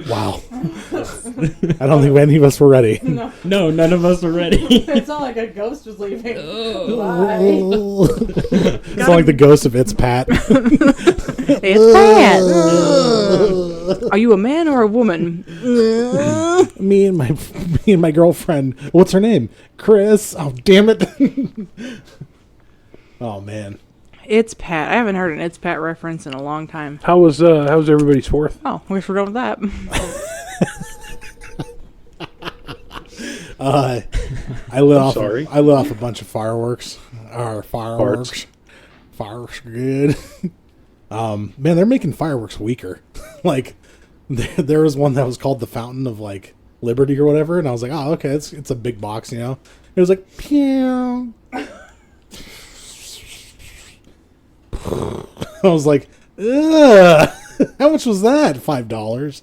Wow. I don't think any of us were ready. No, none of us were ready. It's not like a ghost was leaving. Oh. It's not like the ghost of It's Pat. It's Pat. Are you a man or a woman? me and my girlfriend. What's her name? Chris. Oh, damn it. Oh, man. It's Pat. I haven't heard an It's Pat reference in a long time. How's everybody's 4th? Oh, we forgot with that. I lit off a bunch of fireworks. Fireworks are good. Man, they're making fireworks weaker. Like there was one that was called the Fountain of like Liberty or whatever, and I was like, oh, okay, it's a big box, you know. It was like, pew. I was like, ugh. How much was that? $5.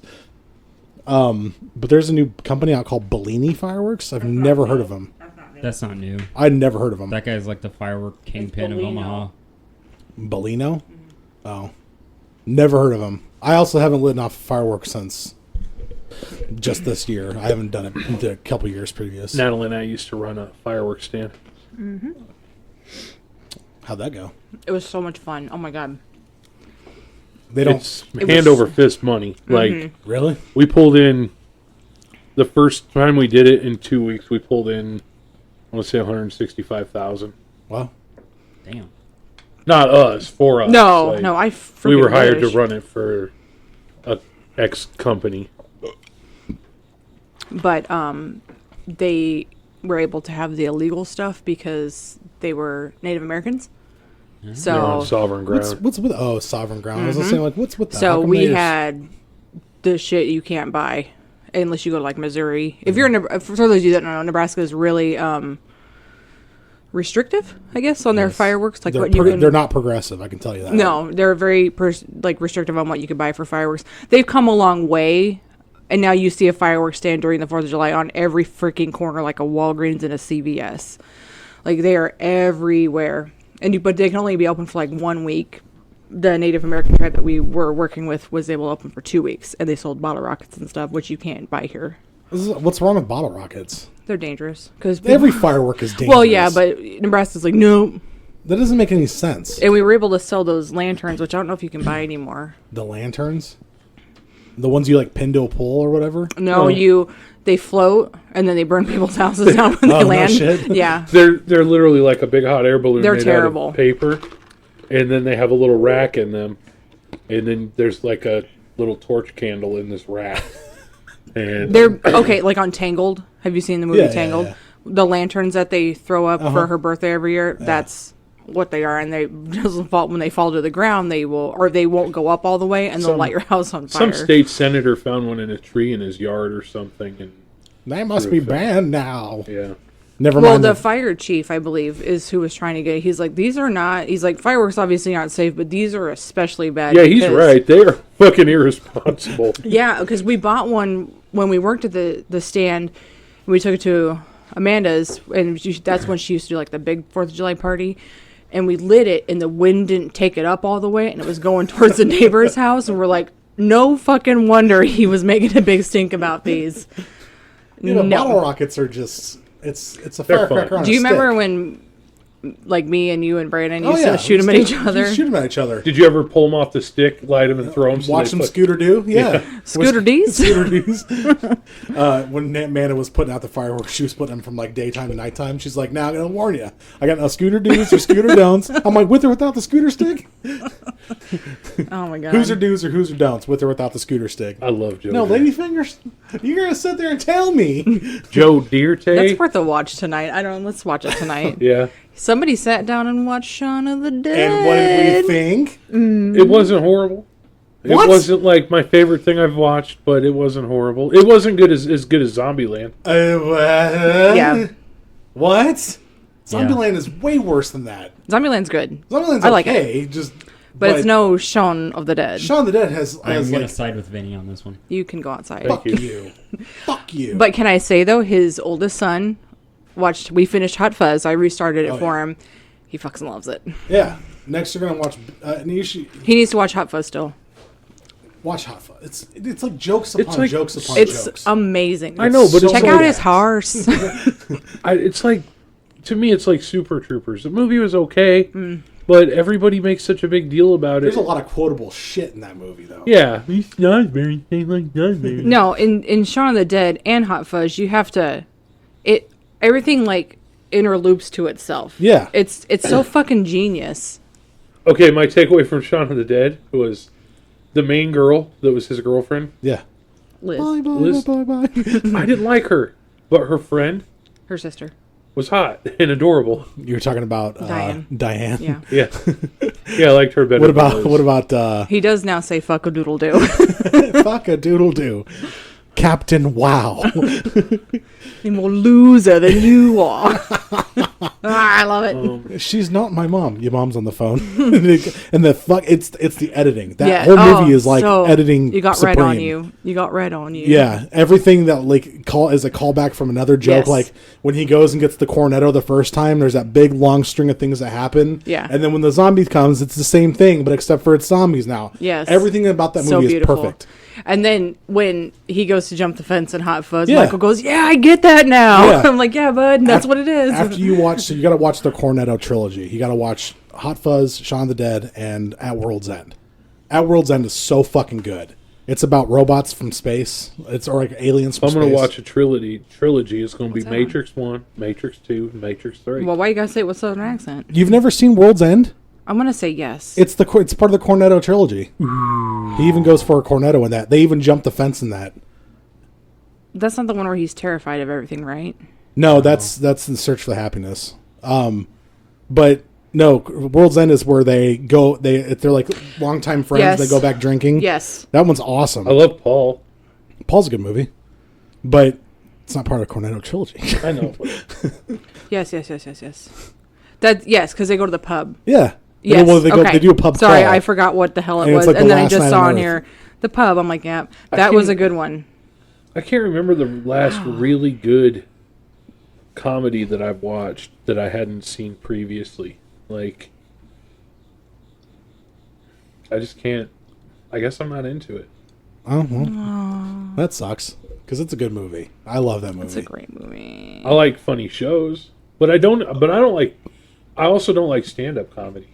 But there's a new company out called Bellini Fireworks. I've never heard of them. That's not new. I'd never heard of them. That guy's like the firework kingpin of Omaha. Bellino? Oh. Never heard of him. I also haven't lit off fireworks since just this year. I haven't done it in a couple years previous. Natalie and I used to run a fireworks stand. Mm-hmm. How'd that go? It was so much fun. Oh my god. It's hand over fist money. Like, really? We pulled in, the first time we did it in 2 weeks, we pulled in, I want to say $165,000. Wow. Damn. Not us, for us. No, like, no, I freaking we were hired wish. to run it for a X company. But they were able to have the illegal stuff because they were Native Americans. So They're on sovereign ground. What's with sovereign ground? I was saying, like, what's with that? So we had the shit you can't buy unless you go to like Missouri. If you're in, for those of you that don't know, Nebraska is really restrictive, I guess, on their fireworks. Like they're not progressive. I can tell you that. No, they're very restrictive on what you can buy for fireworks. They've come a long way, and now you see a fireworks stand during the 4th of July on every freaking corner, like a Walgreens and a CVS. Like they are everywhere. But they can only be open for like 1 week. The Native American tribe that we were working with was able to open for 2 weeks, and they sold bottle rockets and stuff, which you can't buy here. What's wrong with bottle rockets? They're dangerous because every firework is dangerous. Well, yeah, but Nebraska's like no. That doesn't make any sense. And we were able to sell those lanterns, which I don't know if you can buy anymore. The lanterns, the ones you like pin to a pole or whatever. No, they float and then they burn people's houses down when they land. No shit. Yeah, They're literally like a big hot air balloon. They're made terrible. Out of paper, and then they have a little rack in them, and then there's like a little torch candle in this rack. And they're okay. Like on Tangled, have you seen the movie Tangled? Yeah. The lanterns that they throw up for her birthday every year. Yeah. That's what they are, and they just fall when they fall to the ground. They won't go up all the way, and they'll light your house on fire. Some state senator found one in a tree in his yard or something, and that must be banned now. Yeah. Never mind. Well, the fire chief, I believe, is who was trying to get. He's like, these are not. He's like, fireworks obviously not safe, but these are especially bad. Yeah, he's right. They are fucking irresponsible. Yeah, because we bought one when we worked at the stand. We took it to Amanda's, and that's when she used to do like the big 4th of July party. And we lit it, and the wind didn't take it up all the way, and it was going towards the neighbor's house. And we're like, no fucking wonder he was making a big stink about these. Bottle rockets are just it's a firecracker on a stick. Do you remember when, like me and you and Brandon used to shoot them at each other? Shoot them at each other. Did you ever pull them off the stick, light them, and throw them? Watch them scooter do? Yeah. Scooter D's? Scooter D's. When Amanda was putting out the fireworks, she was putting them from like daytime to nighttime. She's like, now I'm going to warn you. I got no scooter do's or scooter don'ts. I'm like, with or without the scooter stick? Oh my God. Who's are do's or who's are don'ts, with or without the scooter stick? I love Joe. No, ladyfingers. You're going to sit there and tell me. Joe Dierte. That's worth a watch tonight. Let's watch it tonight. Yeah. Somebody sat down and watched Shaun of the Dead. And what did we think? It wasn't horrible. What? It wasn't like my favorite thing I've watched, but it wasn't horrible. It wasn't good as good as Zombieland. Yeah. What? Zombieland is way worse than that. Zombieland's good. Zombieland's I like okay, it. But it's no Shaun of the Dead. Shaun of the Dead has I'm going to like, side with Vinny on this one. You can go outside. Fuck you. Fuck you. But can I say, though, his oldest son we finished Hot Fuzz. I restarted it for him. He fucking loves it. Yeah. Next, you're gonna watch. And you should He needs to watch Hot Fuzz still. watch Hot Fuzz. It's like jokes upon like- jokes upon It's jokes. amazing. I know, but it's Check like- out his horse. It's like, to me, it's like Super Troopers. The movie was okay, but everybody makes such a big deal about it. There's a lot of quotable shit in that movie, though. Yeah. These snozberries taste like snozberries. No, in Shaun of the Dead and Hot Fuzz, you have to everything like interloops to itself. Yeah. It's so fucking genius. Okay, my takeaway from Shaun of the Dead was the main girl that was his girlfriend. Yeah. Liz, Bye, bye, Liz- bye, bye, bye. I didn't like her, but her friend her sister. was hot and adorable. You were talking about Diane. Diane. Yeah. Yeah. Yeah, I liked her better. What than about Liz. what about He does now say fuck a doodle do. fuck a doodle doo, Captain Wow? I'm more loser than you are. I love it. She's not my mom. Your mom's on the phone, and the fuck. It's the editing. That Yeah. whole movie Oh, is like so editing. You got supreme. red on you. You got red on you. Yeah, everything that like is a callback from another joke. Yes. Like when he goes and gets the cornetto the first time, there's that big long string of things that happen. Yeah. and then when the zombie comes, it's the same thing, but except for it's zombies now. Yes. everything about that So movie is beautiful. perfect. And then when he goes to jump the fence in Hot Fuzz, Yeah. Michael goes, "Yeah, I get that now." Yeah. I'm like, "Yeah, bud, that's what it is." After you watch, so you got to watch the Cornetto trilogy. You got to watch Hot Fuzz, Shaun of the Dead, and At World's End. At World's End is so fucking good. It's about robots from space. It's or like aliens from I'm space. going to watch a trilogy. It's going to be What's that? Matrix 1, Matrix 2, Matrix 3. Well, why you gotta say it with Southern accent? You've never seen World's End? I'm gonna say yes. It's part of the Cornetto trilogy. He even goes for a cornetto in that. They even jump the fence in that. That's not the one where he's terrified of everything, right? No, that's in Search for Happiness. But no, World's End is where they go. They're like longtime friends. Yes. They go back drinking. Yes. That one's awesome. I love Paul. Paul's a good movie, but it's not part of the Cornetto trilogy. I know. Yes. That yes, because they go to the pub. Yeah. Yes. Well, they okay. They do a pub Sorry, crawl. I forgot what the hell it And it's was, like the and then I last just night saw on on Earth. here the pub. I'm like, yeah, that was a good one. I can't remember the last really good comedy that I've watched that I hadn't seen previously. Like, I just can't. I guess I'm not into it. Oh, well, that sucks because it's a good movie. I love that movie. It's a great movie. I like funny shows, but I don't. But I don't like. I also don't like stand-up comedy.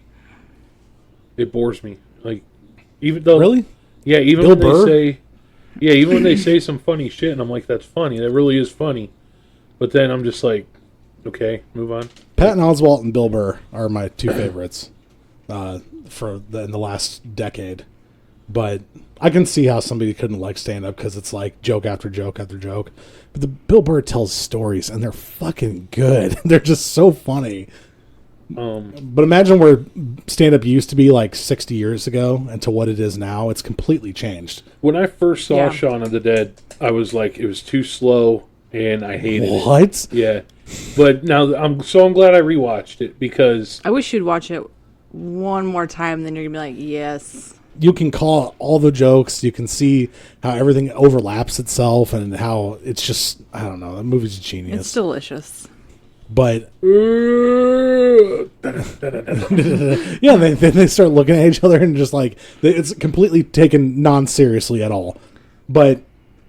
It bores me. Like, even though Really? yeah, even Bill when Burr? they say, yeah, even when they say some funny shit, and I'm like, that's funny. That really is funny. But then I'm just like, okay, move on. Patton Oswalt and Bill Burr are my two favorites in the last decade. But I can see how somebody couldn't like stand up because it's like joke after joke after joke. But the Bill Burr tells stories and they're fucking good. They're just so funny. But imagine where stand up used to be like 60 years ago and to what it is now. It's completely changed. When I first saw Yeah. Shaun of the Dead, I was like, it was too slow, and I hated it. What? Yeah, but now I'm glad I rewatched it because I wish you'd watch it one more time, then you're gonna be like, yes. You can call all the jokes. You can see how everything overlaps itself and how it's just, I don't know. That movie's genius. It's delicious. But yeah, they start looking at each other and just like it's completely taken non-seriously at all. But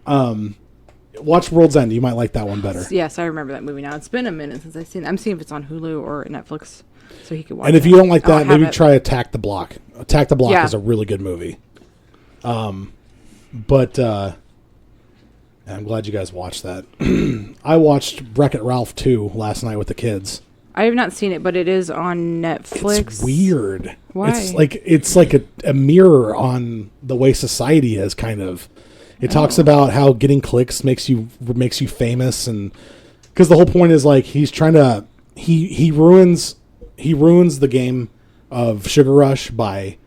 watch World's End. You might like that one better. Yes, I remember that movie now. It's been a minute since I've seen it. I'm seeing if it's on Hulu or Netflix, so he could watch And if it. you don't like I'll that, have maybe it. try Attack the Block. Attack the Block Yeah. is a really good movie. But I'm glad you guys watched that. I watched Wreck-It Ralph 2 last night with the kids. I have not seen it, but it is on Netflix. It's weird. Why? It's like a mirror on the way society is, kind of. It talks about how getting clicks makes you famous, and because the whole point is like he's trying to he ruins the game of Sugar Rush by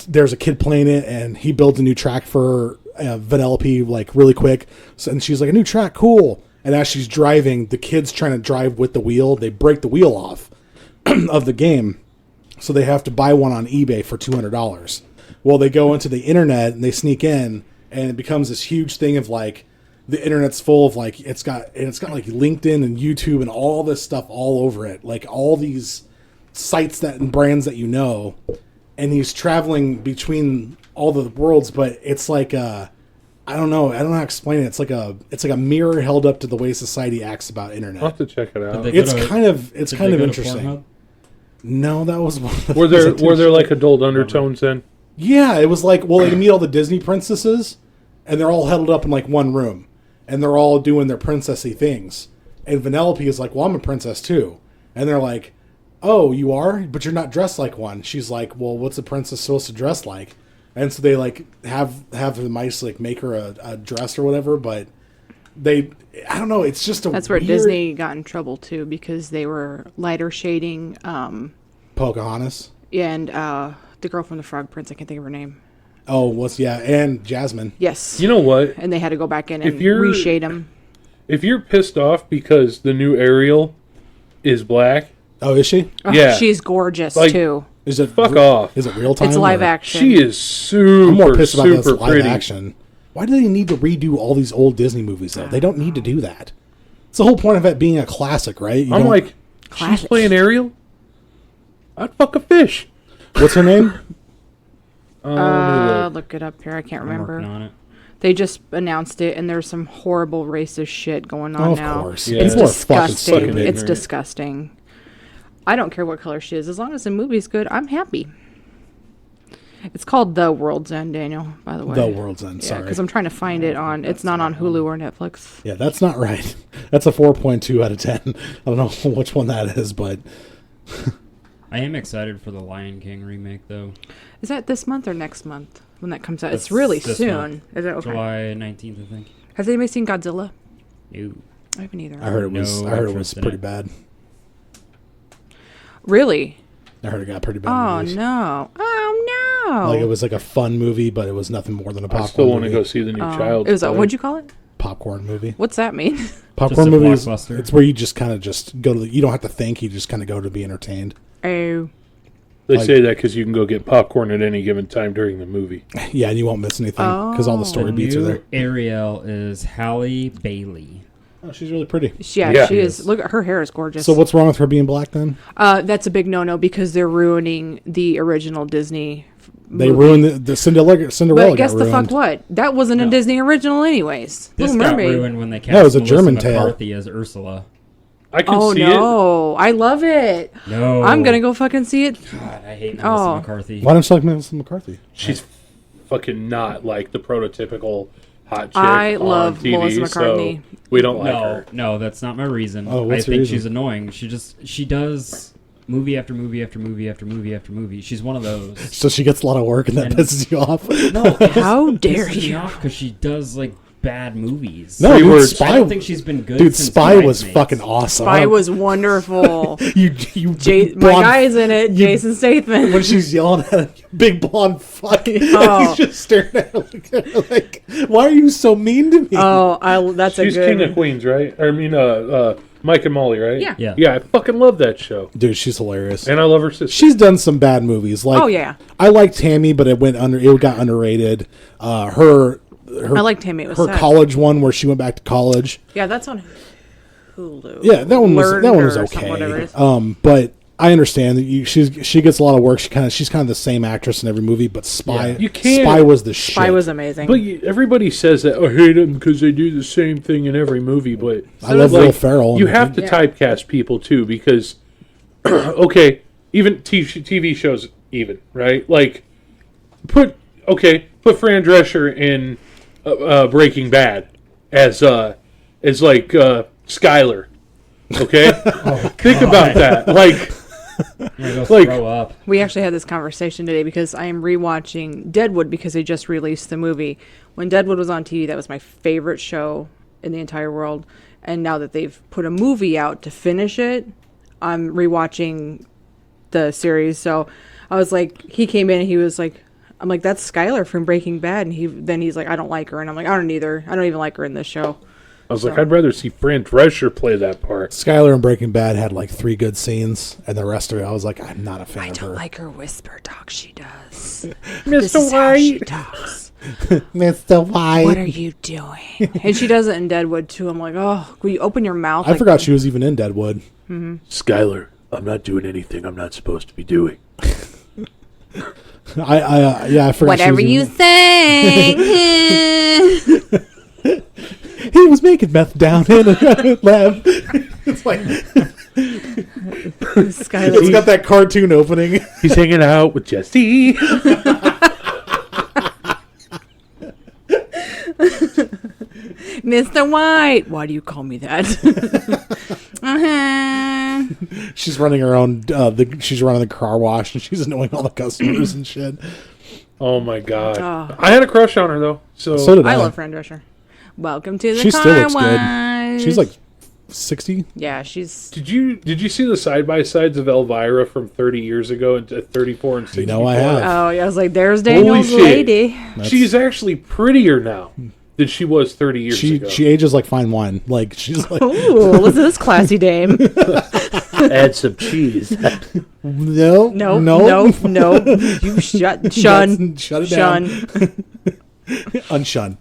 there's a kid playing it and he builds a new track for Vanellope like really quick, and she's like, a new track, cool. And as she's driving, the kid's trying to drive with the wheel. They break the wheel off of the game, so they have to buy one on eBay for $200. Well, they go into the internet and they sneak in, and it becomes this huge thing of like the internet's full of like it's got like LinkedIn and YouTube and all this stuff all over it. Like all these sites that and brands that you know, and he's traveling between all the worlds. But it's like I don't know how to explain it. It's like a mirror held up to the way society acts about internet. I'll have to check it out. It's kind of interesting. No, that was one. Were there like adult undertones then? Yeah, it was like, well, they meet all the Disney princesses, and they're all huddled up in like one room, and they're all doing their princessy things. And Vanellope is like, well, I'm a princess too. And they're like, oh, you are? But you're not dressed like one. She's like, well, what's a princess supposed to dress like? And so they like have the mice like make her a dress or whatever, but I don't know, it's just That's where Disney got in trouble too, because they were lighter shading Pocahontas. And the girl from the Frog Prince, I can't think of her name. Oh, and Jasmine. Yes. You know what? And they had to go back in and reshade them. If you're pissed off because the new Ariel is black. Oh, is she? Oh, yeah. She's gorgeous too. Is it fuck off? Is it real time? It's live action. She is super. I'm more pissed about this live pretty. action. Why do they need to redo all these old Disney movies though? They don't need to do that. It's the whole point of it being a classic, right? I'm like, she's playing Ariel? I'd fuck a fish. What's her name? Look it up here. I can't remember. I'm working on it. They just announced it, and there's some horrible racist shit going on now. Of course. Yeah. It's disgusting. It's ignorant. disgusting. I don't care what color she is. As long as the movie's good, I'm happy. It's called The World's End, Daniel, by the way. The World's End, sorry. Because I'm trying to find it on... It's not on Hulu or Netflix. Yeah, that's not right. That's a 4.2 out of 10. I don't know which one that is, but... I am excited for the Lion King remake, though. Is that this month or next month when that comes out? It's really soon. Month. Is it okay? July 19th, I think. Has anybody seen Godzilla? No. I haven't either. I heard it was pretty bad. Really? I heard it got pretty bad. Oh, reviews. no. Oh, no. Like, it was like a fun movie, but it was nothing more than a popcorn I still want to movie. go see the new Child. It was what'd you call it? Popcorn movie. What's that mean? Popcorn Just a movie is, blockbuster. it's where you just kind of just go to you don't have to think, you just kind of go to be entertained. Oh. They Like- say that because you can go get popcorn at any given time during the movie. Yeah, and you won't miss anything because all the story The beats are new there. Ariel is Halle Bailey. Oh, she's really pretty. Yeah, she is. Look, her hair is gorgeous. So what's wrong with her being black then? That's a big no-no because they're ruining the original Disney They movie. ruined the Cinderella But guess got the ruined. fuck what? That wasn't a Disney original anyways. This Little got Mermaid. ruined when they cast No, it was a Melissa German tale. McCarthy as Ursula. I can Oh see it. no. I love it. No. I'm going to go fucking see it. God, I hate Melissa Oh. McCarthy. Why don't you like Melissa McCarthy? She's fucking not like the prototypical hot chick I on love TV, Melissa McCarthy. So we don't like her. No, that's not my reason. Oh, I what's your think reason? she's annoying. She does movie after movie after movie after movie after movie. She's one of those. So she gets a lot of work and that And- pisses you off. No, How dare you? Because she does like bad movies. No, Three dude, words. Spy, I don't think she's been good. dude, since Spy was Bridesmaids. fucking awesome. Spy was wonderful. you My blonde- guy's in it, Jason Statham. when she's yelling at a big blonde fuck, Oh. he's just staring at her like, why are you so mean to me? That's She's a good King of Queens, right? I mean, Mike and Molly, right? Yeah. Yeah. Yeah, I fucking love that show. Dude, she's hilarious. And I love her sister. She's done some bad movies. Like, Oh, yeah. I liked Tammy, but it got underrated. I liked Tammy. It was her sad. college one where she went back to college. Yeah, that's on Hulu. Yeah, that one was Learned okay. or something, whatever it is. But I understand that she gets a lot of work. She's kind of the same actress in every movie. But Spy, Yeah. You can't- Spy was the shit. Spy was amazing. But everybody says that, I hate them because they do the same thing in every movie. But I love Will Ferrell. You have to typecast people, too, because, okay, even TV shows, even, right? Like, put Fran Drescher in Breaking Bad as like Skyler. Okay, think about that. Like, Go Like- throw up. We actually had this conversation today because I am rewatching Deadwood because they just released the movie. When Deadwood was on TV, that was my favorite show in the entire world. And now that they've put a movie out to finish it, I'm rewatching the series. So I was like, he came in and he was like, I'm like, that's Skylar from Breaking Bad. And he's like, I don't like her. And I'm like, I don't either. I don't even like her in this show. I was like, I'd rather see Fran Drescher play that part. Skylar in Breaking Bad had like 3 good scenes, and the rest of it, I was like, I'm not a fan I of don't her. like her whisper talk she does. This Mr. is how she White. talks. Mr. White. What are you doing? And she does it in Deadwood too. I'm like, oh, will you open your mouth? I forgot she was even in Deadwood. Skylar, I'm not doing anything I'm not supposed to be doing. I forgot. Whatever you say. He was making meth down in a lab. It's like it's got that cartoon opening. He's hanging out with Jesse. Mr. White. Why do you call me that? She's running her own. She's running the car wash, and she's annoying all the customers and shit. Oh my god! I had a crush on her though. So did I. I love Fran Drescher. Welcome to the She car still looks wash. good. She's like 60. Yeah, she's. Did you see the side by sides of Elvira from 30 years ago into 34 and 64? You know I have. Oh, yeah, I was like, there's Daniel's shit. lady. She's actually prettier now than she was 30 years ago. She ages like fine wine. Like she's like. Ooh, listen to this classy dame. Add some cheese. No. You shun. Shut it down. Unshun.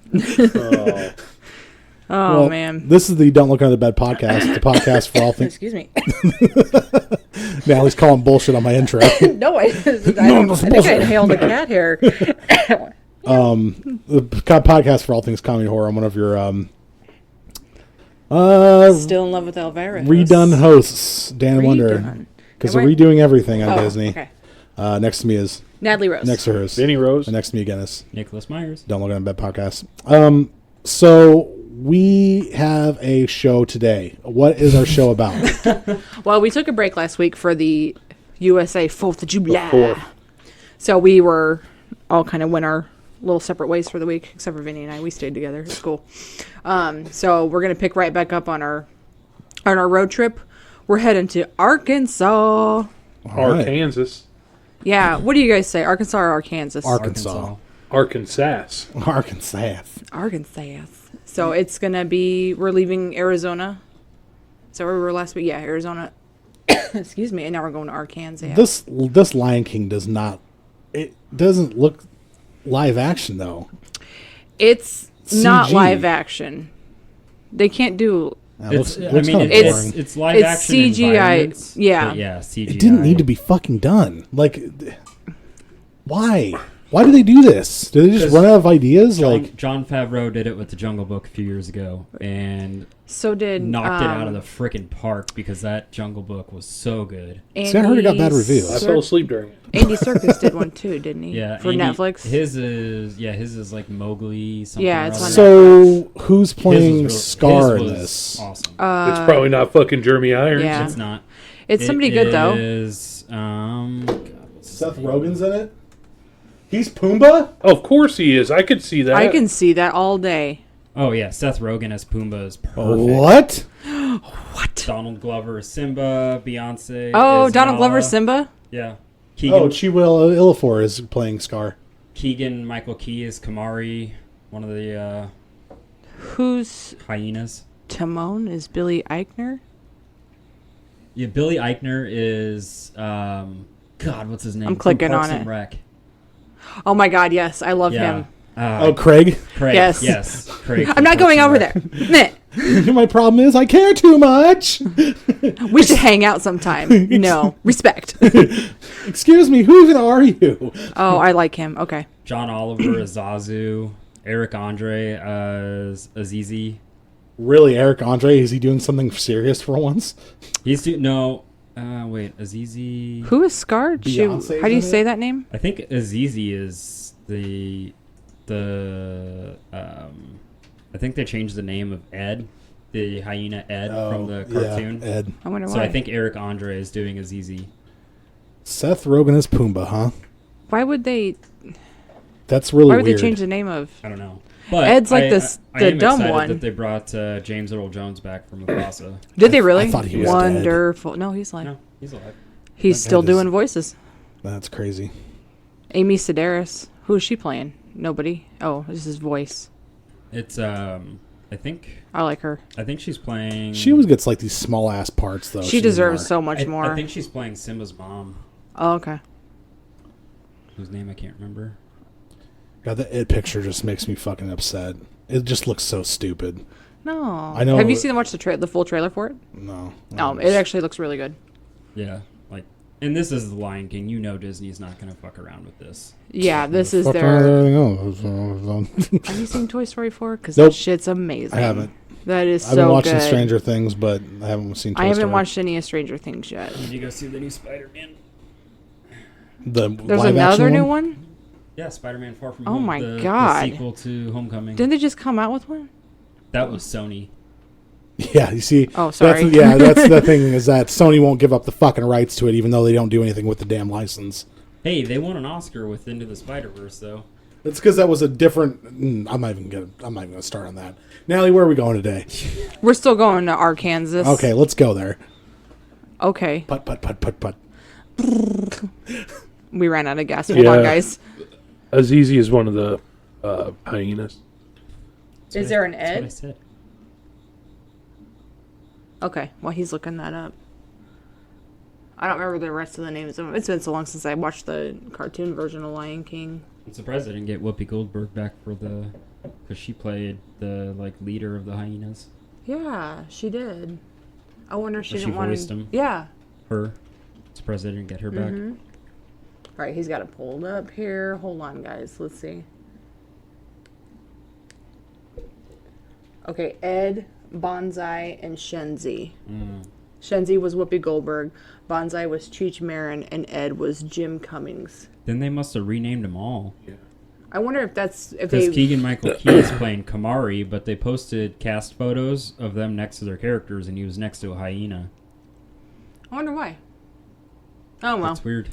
Oh, man. This is the Don't Look Under the Bed podcast. The podcast for all things. Excuse me. Now he's calling bullshit on my intro. No, I think I inhaled a cat hair. The podcast for all things comedy horror. I'm one of your Still in love with Elvira. redone hosts, Dan and Wonder, because they're redoing everything on Disney. Okay. Next to me is Natalie Rose. next to her is Vinny Rose. and next to me again is Nicholas Myers. Don't Look Under the Bed podcast. So we have a show today. What is our show about? Well, we took a break last week for the USA 4th of July. Fourth. So we were all kind of went our little separate ways for the week, except for Vinny and I. We stayed together. It's cool. So we're going to pick right back up on our road trip. We're heading to Arkansas. Arkansas. Yeah. What do you guys say? Arkansas or Arkansas? Arkansas. Arkansas. So it's going to be, we're leaving Arizona. So where we were last week? Yeah, Arizona. Excuse me. And now we're going to Arkansas. This Lion King doesn't look live action though. It's not CG. live action. They can't do. Looks It's It's live it's action CGI. environments, Yeah. but yeah, CGI. It didn't need to be fucking done. Like, why? Why do they do this? Do they just run out of ideas? John Favreau did it with the Jungle Book a few years ago, and So did knocked it out of the freaking park because that Jungle Book was so good. See, I heard it got bad reviews. I fell asleep during it. Andy Serkis did one too, didn't he? Yeah, for Andy- Netflix. His is like Mowgli. Something Yeah, or it's other. on So who's playing His was Scar in his was this? Awesome. It's probably not fucking Jeremy Irons. yeah. It's not. It's somebody good though. Is God, what's his Seth name? Rogen's in it. He's Pumbaa. Of course he is. I could see that. I can see that all day. Oh yeah, Seth Rogen as Pumbaa is perfect. What? What? Donald Glover is Simba. Beyonce. Oh, is Donald Nala. Glover, Simba. Yeah. Oh, Keegan, Chiwetel Ejiofor is playing Scar. Keegan Michael Key is Kamari, one of the Who's hyenas. Timon? Is Billy Eichner? Yeah, Billy Eichner is God, what's his name? I'm From clicking Parks on and it. Rec. Oh my God, yes, I love him. Craig. Craig. Yes. Yes. Craig. I'm not going over there. Meh. My problem is I care too much. We should hang out sometime. No, respect. Excuse me, who even are you? Oh, I like him. Okay. John Oliver as Zazu. Eric Andre as Azizi. Really, Eric Andre? Is he doing something serious for once? He's wait, Azizi. Who is Scar? Beyonce's How do you in say it? that name? I think Azizi is the I think they changed the name of Ed, the hyena Ed from the cartoon. Yeah, Ed. I wonder So why. I think Eric Andre is doing Azizi. Seth Rogen is Pumbaa, huh? Why would they? That's really Why would weird. they change the name of? I don't know. But Ed's like I the am dumb excited one. that they brought James Earl Jones back from Mufasa. Did they really? I thought he was Wonderful. No, he's like No, he's alive. he's That still guy is- doing voices. That's crazy. Amy Sedaris. Who is she playing? Nobody. Oh, this is his voice. It's I think I her. she's playing. She always gets like these small ass parts though. She deserves so much more. I think she's playing Simba's mom, Oh, okay. whose name I can't remember. God, the It picture just makes me fucking upset. It just looks so stupid. No. I know- Have you seen watched the full trailer for it? No. No, it actually looks really good. Yeah, like, and this is the Lion King. You know Disney's not gonna fuck around with this. Yeah, this is Fuck their. everything else. Have you seen Toy Story 4? Because Nope. that shit's amazing. I haven't. That is I've been so watching good. Stranger Things, but I haven't seen Toy I haven't Story. watched any of Stranger Things yet. Did you go see the new Spider-Man? There's another new one? Yeah, Spider-Man Far From Oh Home. my the God. sequel to Homecoming. Didn't they just come out with one? That was Sony. Yeah, you see. Oh, sorry. That's the thing is that Sony won't give up the fucking rights to it, even though they don't do anything with the damn license. Hey, they won an Oscar with Into the Spider-Verse, though. It's because that was a different. I'm not even gonna start on that. Natalie, where are we going today? We're still going to Arkansas. Okay, let's go there. Okay. Putt. We ran out of gas. Hold on, guys. Azizi is one of the hyenas. Is there an That's what I Ed? said. Okay, well, he's looking that up. I don't remember the rest of the names of them. It's been so long since I watched the cartoon version of Lion King. I'm surprised I didn't get Whoopi Goldberg back for because she played the leader of the hyenas. Yeah, she did. I wonder if she Or she didn't want voiced to. him. Yeah. Her. Surprised I didn't get her back. All right, he's got it pulled up here. Hold on, guys. Let's see. Okay, Ed, Bonsai, and Shenzi. Shenzi was Whoopi Goldberg, Bonsai was Cheech Marin, and Ed was Jim Cummings. Then they must have renamed them all. Yeah. I wonder if that's if Because they. Keegan-Michael Key is playing Kamari, but they posted cast photos of them next to their characters, and he was next to a hyena. I wonder why. Oh well, That's weird.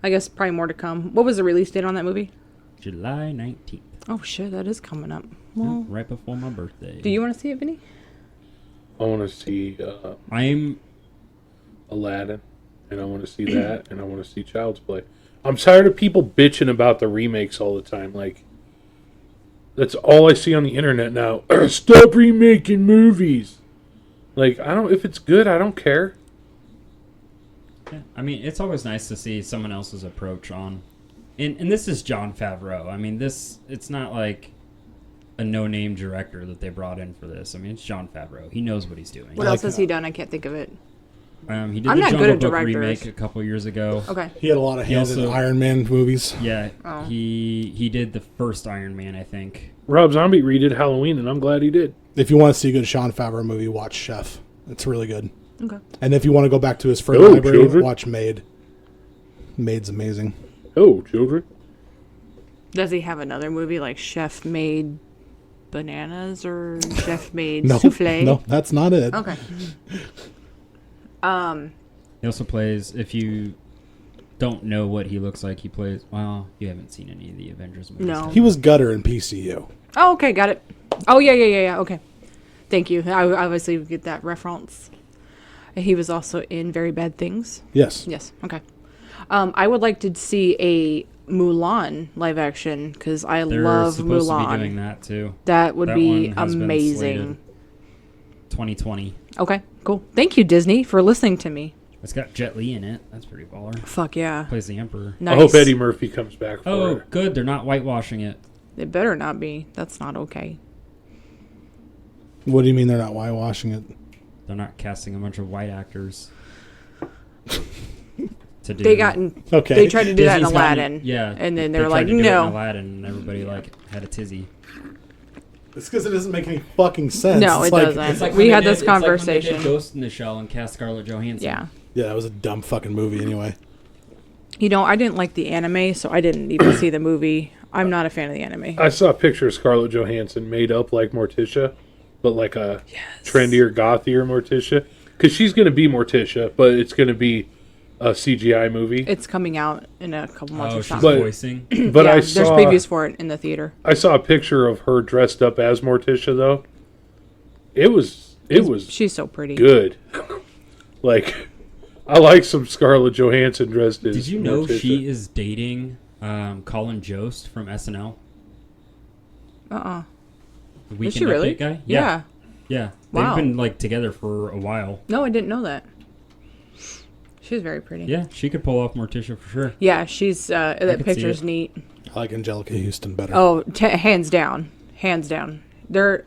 I guess probably more to come. What was the release date on that movie? July 19th. Oh shit, that is coming up. Well, Right before my birthday. do you want to see it, Vinny? I want to see I'm Aladdin, and I want to see that, and I want to see Child's Play. I'm tired of people bitching about the remakes all the time. Like, that's all I see on the internet now. Stop remaking movies. Like, if it's good, I don't care. Yeah, I mean, it's always nice to see someone else's approach on, and this is Jon Favreau. I mean, it's not like a no-name director that they brought in for this. I mean, it's Jon Favreau. He knows what he's doing. What else has he done? I can't think of it. He did I'm the not Jungle good at Book directors. remake a couple years ago. Okay. He had a lot of hands in also- Iron Man movies. Yeah, Oh. he did the first Iron Man, I think. Rob Zombie redid Halloween, and I'm glad he did. If you want to see a good Sean Favreau movie, watch Chef. It's really good. Okay. And if you want to go back to his first Hello, library, children. watch Maid. Maid's amazing. Oh, children. Does he have another movie like Chef Made Bananas or Chef Made No, Souffle? no, that's not it. Okay. He also plays, if you don't know what he looks like, he plays, well, you haven't seen any of the Avengers movies. No. He was Gutter in PCU. Oh, okay, got it. Oh, yeah. Okay. Thank you. I obviously get that reference. He was also in Very Bad Things. Yes. Yes. Okay. I would like to see a Mulan live action because I They're love supposed to be Mulan. doing that, too. That would That be one has been amazing. slated 2020. Okay, cool. Thank you, Disney, for listening to me. It's got Jet Li in it. That's pretty baller. Fuck yeah. Plays the Emperor. Nice. I hope Eddie Murphy comes back for Oh, it. good. They're not whitewashing it. It better not be. That's not okay. What do you mean they're not whitewashing it? They're not casting a bunch of white actors to do. They got in, Okay. They tried to do that in Disney's gotten- Aladdin. yeah, And then they were tried like, to do it in no. Aladdin, and everybody had a tizzy. It's because it doesn't make any fucking sense. No, It's it like, doesn't. It's like We when they had did- this it's like when they conversation. did Ghost in the Shell and cast Scarlett Johansson. Yeah. Yeah, that was a dumb fucking movie anyway. You know, I didn't like the anime, so I didn't even see the movie. I'm not a fan of the anime. I saw a picture of Scarlett Johansson made up like Morticia, but like a trendier, gothier Morticia. Because she's going to be Morticia, but it's going to be a CGI movie. It's coming out in a couple months Oh, or she's something. voicing. But yeah, I there's saw previews for it in the theater. I saw a picture of her dressed up as Morticia though. It was She's so pretty. good. Like, I like some Scarlett Johansson dressed as Did you know Morticia. she is dating Colin Jost from SNL? The Is Weekend she really? Update guy? Yeah. Yeah. Wow. They've been together for a while. No, I didn't know that. She's very pretty. Yeah, she could pull off Morticia for sure. Yeah, she's that could see picture's it. neat. I like Angelica Houston better. Oh, hands down. Hands down. They're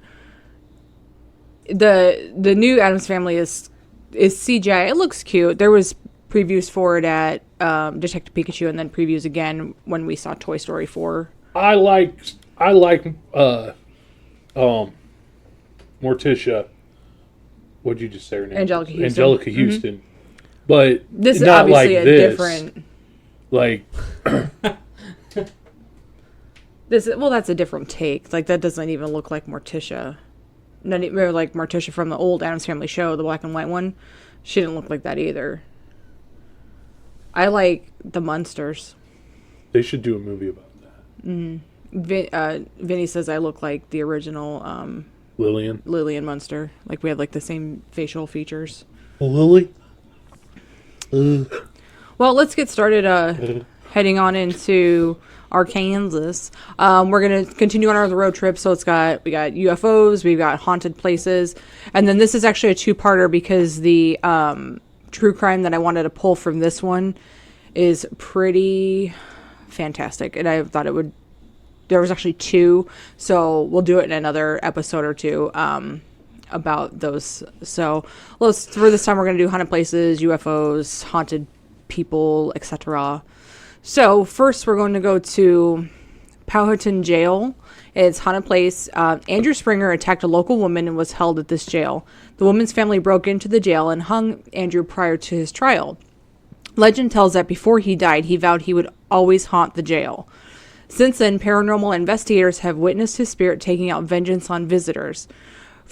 the new Addams Family is CGI. It looks cute. There was previews for it at Detective Pikachu, and then previews again when we saw Toy Story 4. I like Morticia. What'd you just say her name? Angelica Houston. Angelica Houston. But This is not obviously like a this. different. Like That's a different take. Like, that doesn't even look like Morticia. Not even like Morticia from the old Addams Family show, the black and white one. She didn't look like that either. I like the Munsters. they should do a movie about that. Vinny says I look like the original Lillian Munster. Like, we had like the same facial features. Lily. Well, let's get started heading on into Arkansas. We're going to continue on our road trip. So we got UFOs, we've got haunted places. And then this is actually a two-parter because the true crime that I wanted to pull from this one is pretty fantastic. And I thought there was actually two. So we'll do it in another episode or two about those. So for this time, we're going to do haunted places, UFOs, haunted people, etc. So first we're going to go to Powhatan Jail. It's a haunted place. Andrew Springer attacked a local woman and was held at this jail. The woman's family broke into the jail and hung Andrew prior to his trial. Legend tells that before he died, he vowed he would always haunt the jail. Since then, paranormal investigators have witnessed his spirit taking out vengeance on visitors.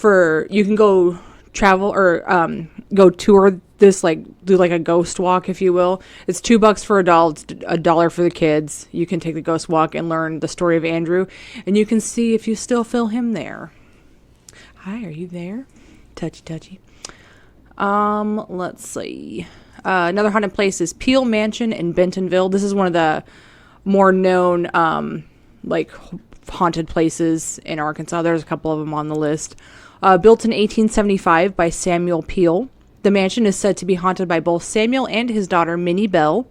You can go travel or go tour this, do a ghost walk, if you will. It's $2 for adults, $1 for the kids. You can take the ghost walk and learn the story of Andrew, and you can see if you still feel him there. Hi, are you there? Touchy. Let's see. Another haunted place is Peel Mansion in Bentonville. This is one of the more known haunted places in Arkansas. There's a couple of them on the list. Built in 1875 by Samuel Peel. The mansion is said to be haunted by both Samuel and his daughter, Minnie Bell.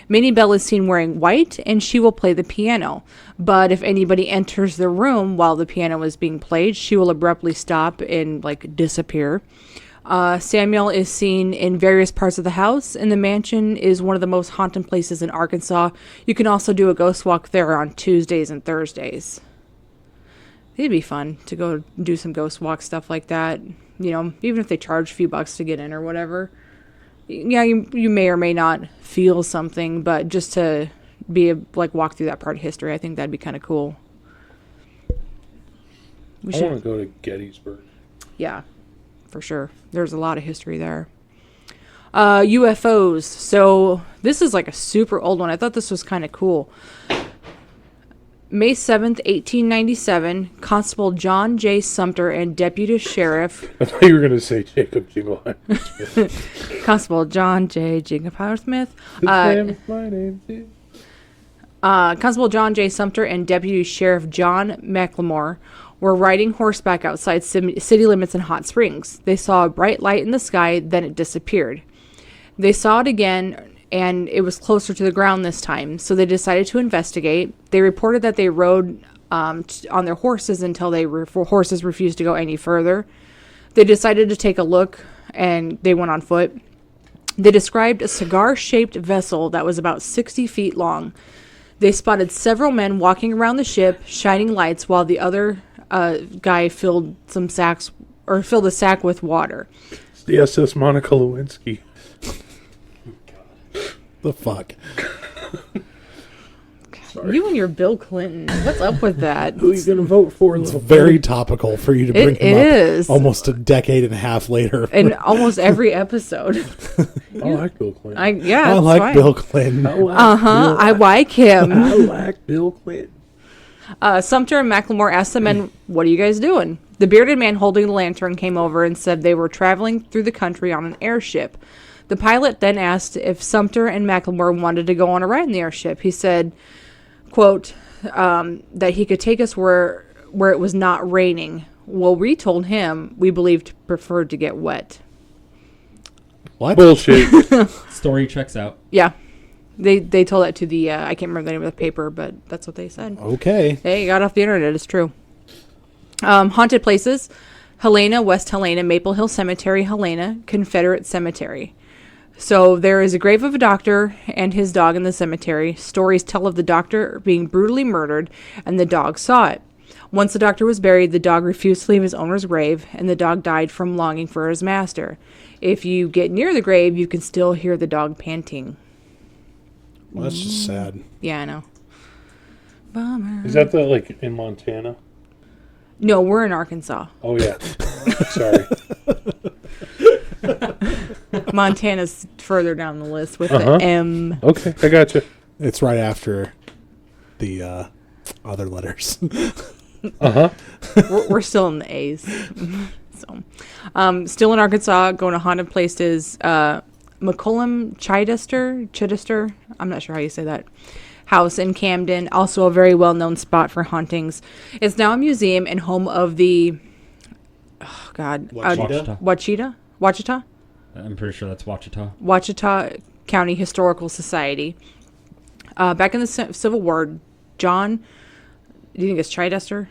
Minnie Bell is seen wearing white, and she will play the piano. But if anybody enters the room while the piano is being played, she will abruptly stop and, disappear. Samuel is seen in various parts of the house, and the mansion is one of the most haunted places in Arkansas. You can also do a ghost walk there on Tuesdays and Thursdays. It'd be fun to go do some ghost walk stuff like that. Even if they charge a few bucks to get in or whatever. Yeah, you may or may not feel something, but just to walk through that part of history, I think that'd be kind of cool. I want to go to Gettysburg. Yeah, for sure. There's a lot of history there. UFOs. So this is a super old one. I thought this was kind of cool. May 7th, 1897, Constable John J. Sumter and Deputy Sheriff... I thought you were going to say Jacob Jingleheimer. Constable John J. Jingleheimer Smith. My name is... Constable John J. Sumter and Deputy Sheriff John McLemore were riding horseback outside city limits in Hot Springs. They saw a bright light in the sky, then it disappeared. They saw it again, and it was closer to the ground this time, so they decided to investigate. They reported that they rode on their horses until horses refused to go any further. They decided to take a look, and they went on foot. They described a cigar-shaped vessel that was about 60 feet long. They spotted several men walking around the ship, shining lights, while the other guy filled a sack with water. It's the SS Monica Lewinsky. The fuck? You and your Bill Clinton. What's up with that? Who are you going to vote for? It's very topical for you to bring him up is. almost a decade and a half later. In almost every episode. I like Bill Clinton. I like Bill Clinton. I like him. I like Bill Clinton. Sumter and McLemore asked the men, "What are you guys doing?" The bearded man holding the lantern came over and said they were traveling through the country on an airship. The pilot then asked if Sumter and McLemore wanted to go on a ride in the airship. He said, quote, that he could take us where it was not raining. Well, we told him we believed preferred to get wet. What? Bullshit. Story checks out. Yeah. They told that to the, I can't remember the name of the paper, but that's what they said. Okay. Hey, got off the internet. It's true. Haunted places. Helena, West Helena, Maple Hill Cemetery, Helena, Confederate Cemetery. So there is a grave of a doctor and his dog in the cemetery. Stories tell of the doctor being brutally murdered, and the dog saw it. Once the doctor was buried, the dog refused to leave his owner's grave, and the dog died from longing for his master. If you get near the grave, you can still hear the dog panting. Well, that's just sad. Yeah, I know. Bummer. Is that like in Montana? No, we're in Arkansas. Oh yeah. Sorry. Montana's further down the list with the M. Okay, I got you. It's right after the other letters. We're still in the A's. So, still in Arkansas, going to haunted places. McCollum Chidester, I'm not sure how you say that, house in Camden, also a very well-known spot for hauntings. It's now a museum and home of the, Wachita? I'm pretty sure that's Wachita. Wachita County Historical Society. Back in the Civil War, John, do you think it's Chidester?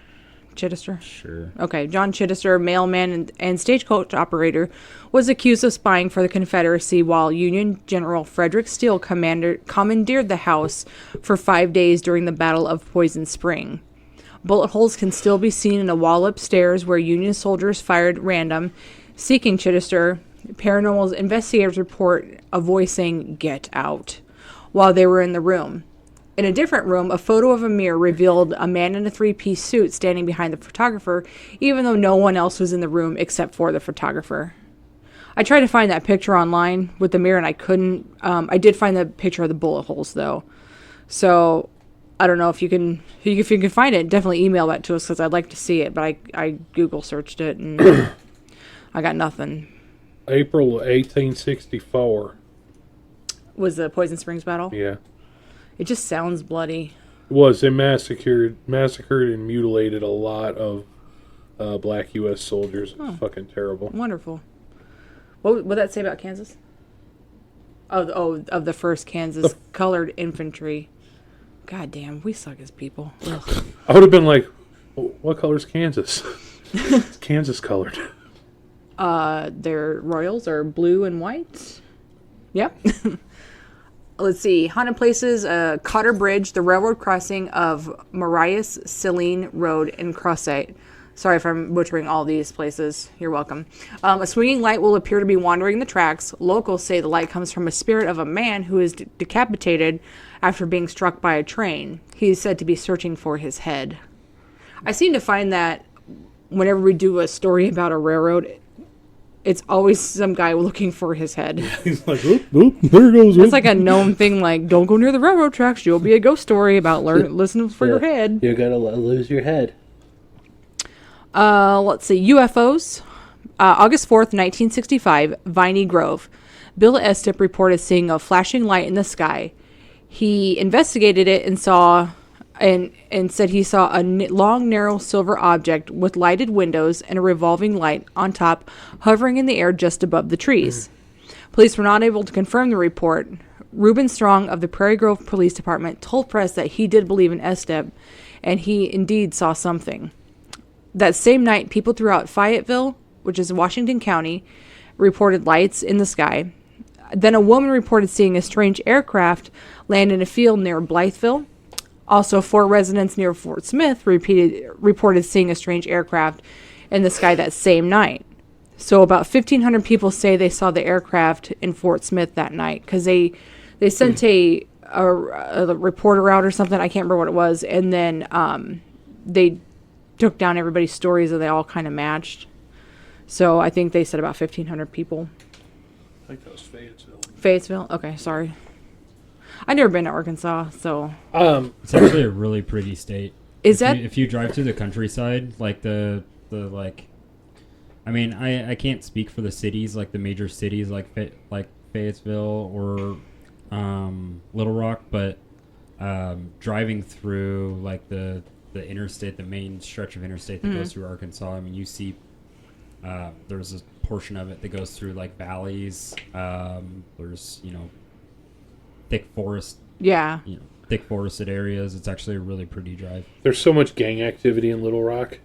Sure. Okay, John Chidester, mailman and stagecoach operator, was accused of spying for the Confederacy while Union General Frederick Steele commandeered the house for 5 days during the Battle of Poison Spring. Bullet holes can still be seen in a wall upstairs where Union soldiers fired at random, seeking Chidester. Paranormal investigators report a voice saying, "Get out," while they were in the room. In a different room, a photo of a mirror revealed a man in a three-piece suit standing behind the photographer, even though no one else was in the room except for the photographer. I tried to find that picture online with the mirror, and I couldn't. I did find the picture of the bullet holes, though. So I don't know if you can find it. Definitely email that to us because I'd like to see it. But I Google searched it and I got nothing. April 1864. Was the Poison Springs battle? Yeah. It just sounds bloody. It was. They massacred and mutilated a lot of black U.S. soldiers. It was fucking terrible. Wonderful. What would that say about Kansas? Of the first Kansas colored infantry. God damn, we suck as people. Ugh. I would have been like, what color is Kansas? It's Kansas colored. Their royals are blue and white. Yep. Let's see. Haunted places, Cotter Bridge, the railroad crossing of Marias Celine Road in Crossite. Sorry if I'm butchering all these places. You're welcome. A swinging light will appear to be wandering the tracks. Locals say the light comes from a spirit of a man who is decapitated after being struck by a train. He is said to be searching for his head. I seem to find that whenever we do a story about a railroad, it's always some guy looking for his head. He's like, oop, there goes. It's like a known thing, like, don't go near the railroad tracks. You'll be a ghost story about listening for your head. You're going to lose your head. Let's see. UFOs. August 4th, 1965, Viney Grove. Bill Estep reported seeing a flashing light in the sky. He investigated it and said he saw a long, narrow silver object with lighted windows and a revolving light on top, hovering in the air just above the trees. Police were not able to confirm the report. Reuben Strong of the Prairie Grove Police Department told press that he did believe in Estep, and he indeed saw something. That same night, people throughout Fayetteville, which is Washington County, reported lights in the sky. Then a woman reported seeing a strange aircraft land in a field near Blytheville. Also, 4 residents near Fort Smith reported seeing a strange aircraft in the sky that same night. So about 1,500 people say they saw the aircraft in Fort Smith that night because they sent a reporter out or something. I can't remember what it was. And then they took down everybody's stories and they all kind of matched. So I think they said about 1,500 people. I think that was Fayetteville. Fayetteville? Okay, sorry. I've never been to Arkansas, so... It's actually a really pretty state. If you drive through the countryside, like the I mean, I can't speak for the cities, like the major cities, like Fayetteville or Little Rock, but driving through like the interstate, the main stretch of interstate that goes through Arkansas. I mean, you see there's a portion of it that goes through like valleys. There's thick forest. Yeah. Thick forested areas. It's actually a really pretty drive. There's so much gang activity in Little Rock.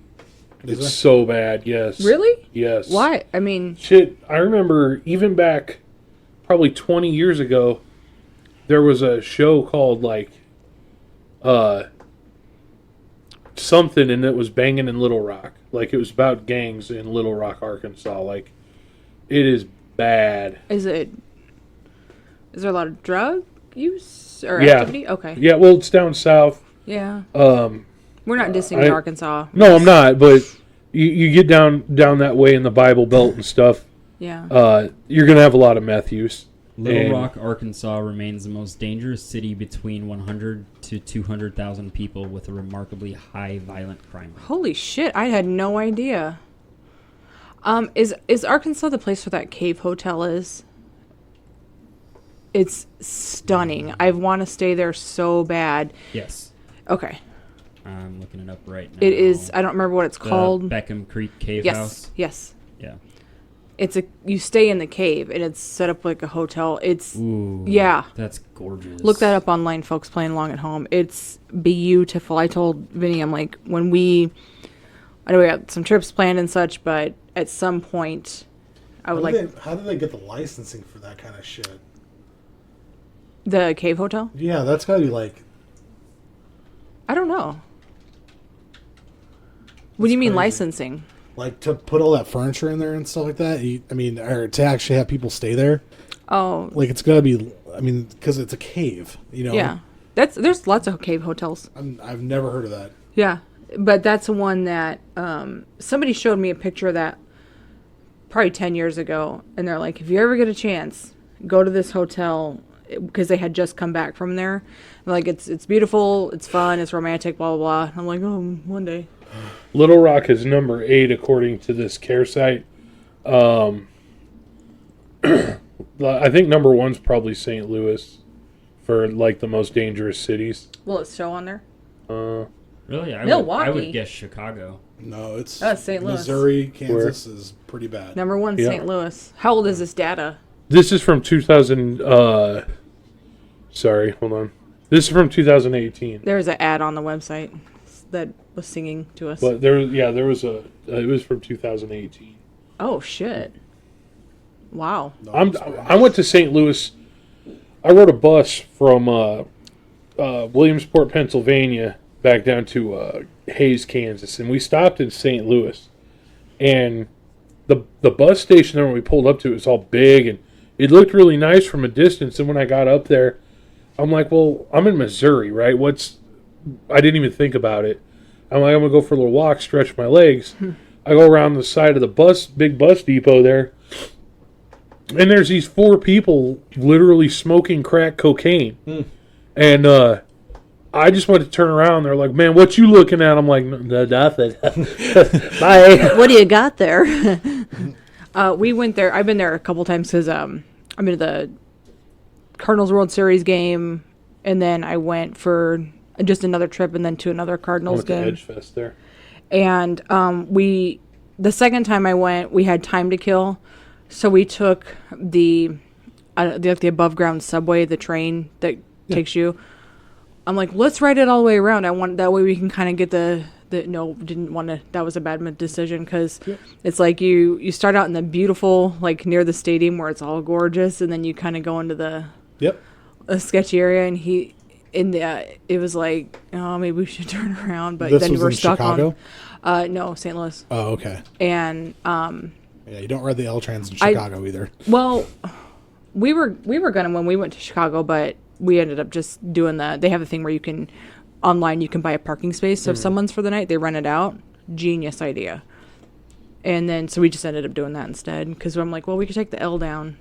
It's so bad, yes. Really? Yes. Why? I mean... Shit, I remember even back probably 20 years ago, there was a show called something, and it was banging in Little Rock. Like, it was about gangs in Little Rock, Arkansas. Like, it is bad. Is there a lot of drug use or activity? Okay. Yeah, well, it's down south. Yeah. We're not dissing Arkansas. No, I'm not, but you get down that way in the Bible Belt and stuff. Yeah. You're going to have a lot of meth use. Little Rock, Arkansas remains the most dangerous city between 100 to 200,000 people with a remarkably high violent crime rate. Holy shit, I had no idea. Is Arkansas the place where that cave hotel is? It's stunning. I want to stay there so bad. Yes. Okay. I'm looking it up right now. It is. I don't remember what it's called. Beckham Creek Cave Yes. House. Yes. Yeah. You stay in the cave and it's set up like a hotel. It's yeah. That's gorgeous. Look that up online, folks playing along at home. It's beautiful. I told Vinny, I'm like, I know we got some trips planned and such, but at some point, I would How do they get the licensing for that kind of shit? The cave hotel? Yeah, that's gotta be like. I don't know. What do you mean crazy. licensing? Like to put all that furniture in there and stuff like that. Or to actually have people stay there. Oh, Like it's gotta be. Because it's a cave. yeah. There's lots of cave hotels. I've never heard of that. Yeah, but that's one that somebody showed me a picture of that probably 10 years ago, and they're like, if you ever get a chance, go to this hotel, because they had just come back from there. Like, it's beautiful, it's fun, it's romantic, blah, blah, blah. I'm like, oh, one day. Little Rock is number 8 according to this care site. I think number 1's probably St. Louis for like the most dangerous cities. Will it show on there? Really? Milwaukee. I would guess Chicago. No, it's St. Louis. Missouri, Kansas is pretty bad. Number 1, Yeah. St. Louis. How old is this data? This is from 2000. Sorry, hold on. This is from 2018. There's an ad on the website that was singing to us. But there was a. It was from 2018. Oh, shit. Wow. No, I went to St. Louis. I rode a bus from Williamsport, Pennsylvania, back down to Hayes, Kansas, and we stopped in St. Louis. And the bus station there when we pulled up to it was all big, and it looked really nice from a distance. And when I got up there, I'm like, well, I'm in Missouri, right? I didn't even think about it. I'm like, I'm going to go for a little walk, stretch my legs. I go around the side of the big bus depot there, and there's these 4 people literally smoking crack cocaine. And I just went to turn around. They're like, man, what you looking at? I'm like, nothing. Bye. What do you got there? We went there. I've been there a couple times because I've been to the Cardinals World Series game, and then I went for just another trip, and then to another Cardinals game. Edge Fest there. And the second time I went, we had time to kill, so we took the above ground subway, the train that takes you. I'm like, let's ride it all the way around. That way we can kind of get that was a bad decision, because it's like you start out in the beautiful, like near the stadium where it's all gorgeous, and then you kind of go into the a sketchy area, and it was like, oh, maybe we should turn around, but this then was we're in stuck Chicago? on no, St. Louis. Oh, okay. And yeah, you don't ride the L trains in Chicago either. well, we were gonna when we went to Chicago, but we ended up just doing they have a thing where you can buy a parking space. So if someone's for the night, they rent it out. Genius idea. And then so we just ended up doing that instead, because I'm like, well, we could take the L down.